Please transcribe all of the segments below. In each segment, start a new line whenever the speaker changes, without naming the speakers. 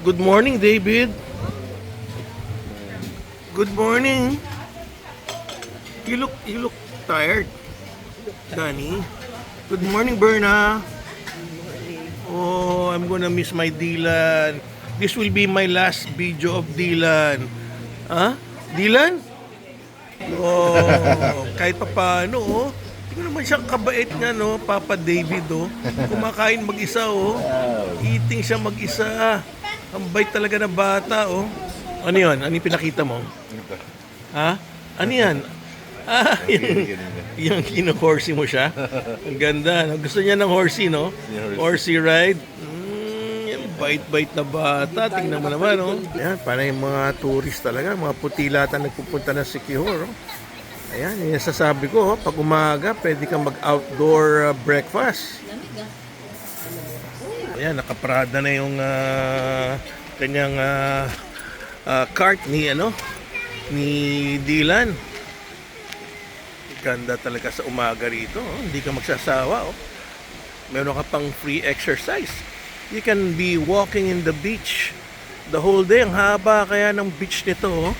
Good morning, David. Good morning. You look tired, Danny. Good morning, Berna. Oh, I'm gonna miss my Dylan. This will be my last video of Dylan. Huh? Dylan? Oh, kahit pa paano, oh. Tingnan naman siyang kabait nga, no? Papa David, oh. Kumakain mag-isa, oh. Eating siya mag-isa. Ang bait talaga ng bata, oh. Ano yun? Ano yung pinakita mo? Ha? Ano yan? Ah, yung kino-horsey mo siya. Ang ganda. No? Gusto niya ng horsey, no? Horsey ride. Yung bait-bait na bata. Tingnan mo naman, no? Ayan, para yung mga tourist talaga. Mga putilatan nagpupunta ng Siquijor, oh. Ayan, yung sasabi ko, oh, pag umaga, pwede kang mag-outdoor breakfast. Ayan, nakaprada na yung kanyang cart ni Dylan. Ganda talaga sa umaga rito, oh. Hindi ka magsasawa, oh. Meron ka pang free exercise. You can be walking in the beach the whole day. Ang haba kaya ng beach nito, oh.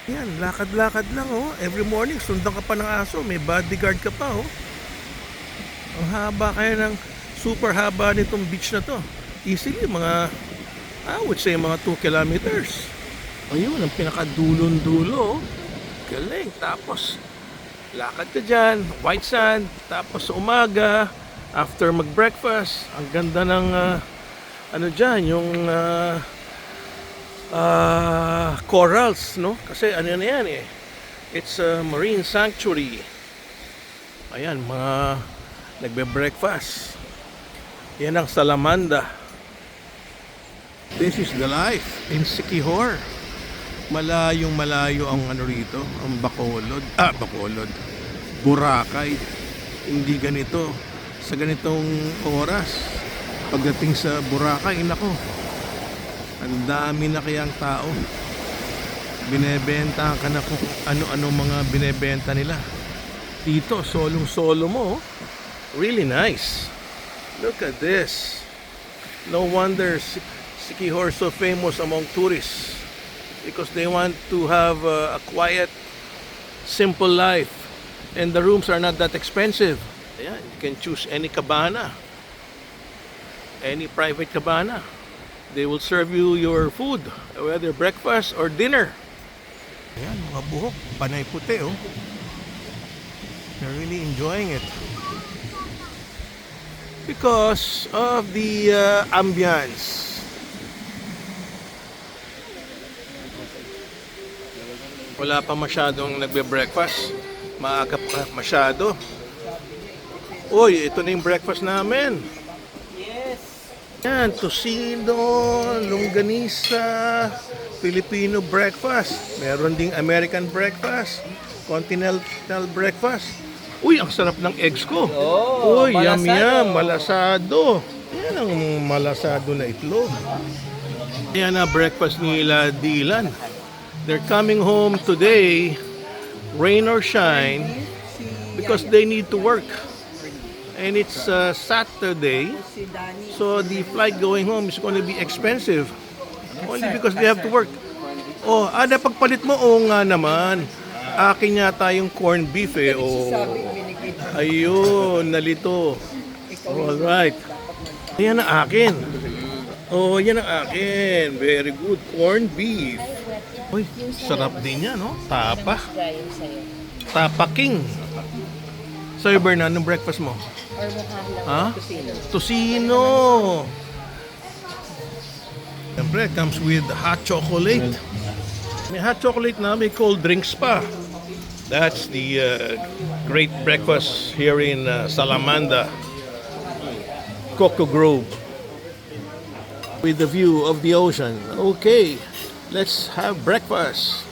Yan, lakad-lakad lang, oh. Every morning sundan ka pa ng aso, may bodyguard ka pa, oh. Ang haba kaya ng super haba nitong beach na to. Easily mga I would say mga 2 kilometers. Ayun, ang pinakadulon-dulo, oh. Galing. Tapos lakad ka dyan, white sand. Tapos sa umaga, after mag-breakfast, ang ganda ng ano dyan, yung corals, no? Kasi ano na yan, eh. It's a marine sanctuary. Ayan, mga nagbe-breakfast. Yan ang Salamanda. This is the life in Siquijor. Malayong malayo ang ano rito, ang Bacolod. Bacolod. Boracay. Hindi ganito. Sa ganitong oras, pagdating sa Boracay, nako, ang dami na kayang tao. Binebenta ka na kung ano-ano mga binebenta nila. Dito, solong-solo mo. Really nice. Look at this. No wonder Siquijor so famous among tourists. Because they want to have a quiet, simple life. And the rooms are not that expensive. Ayan, you can choose any cabana. Any private cabana. They will serve you your food, whether breakfast or dinner. Ayan, mga buhok, panay puti, oh. They're really enjoying it. Because of the ambience. Wala pa masyadong nagbe-breakfast. Maaga pa masyado. Uy, ito na yung breakfast namin. Yan, tocino, longganisa, Filipino breakfast. Meron ding American breakfast, continental breakfast. Uy, ang sarap ng eggs ko. Uy, yum yum, malasado. Yan ang malasado na itlog. Yan na breakfast nila Dylan. They're coming home today, rain or shine, because they need to work. And it's Saturday, so the flight going home is going to be expensive. Only because they have to work. Oh, napagpalit mo? Oo nga naman. Akin yata yung corned beef, eh. Oh. Ayun, nalito. Alright. Yan ang akin. Oh, yan ang akin. Very good. Corned beef. Uy, sarap din yan, no? Tapa. Tapa King. Sa'yo, Bernard, anong breakfast mo? Ha? Tocino. Siyempre, it comes with hot chocolate. May hot chocolate na, may cold drinks pa. That's the great breakfast here in Salamanda, Coco Grove, with the view of the ocean. Okay, let's have breakfast.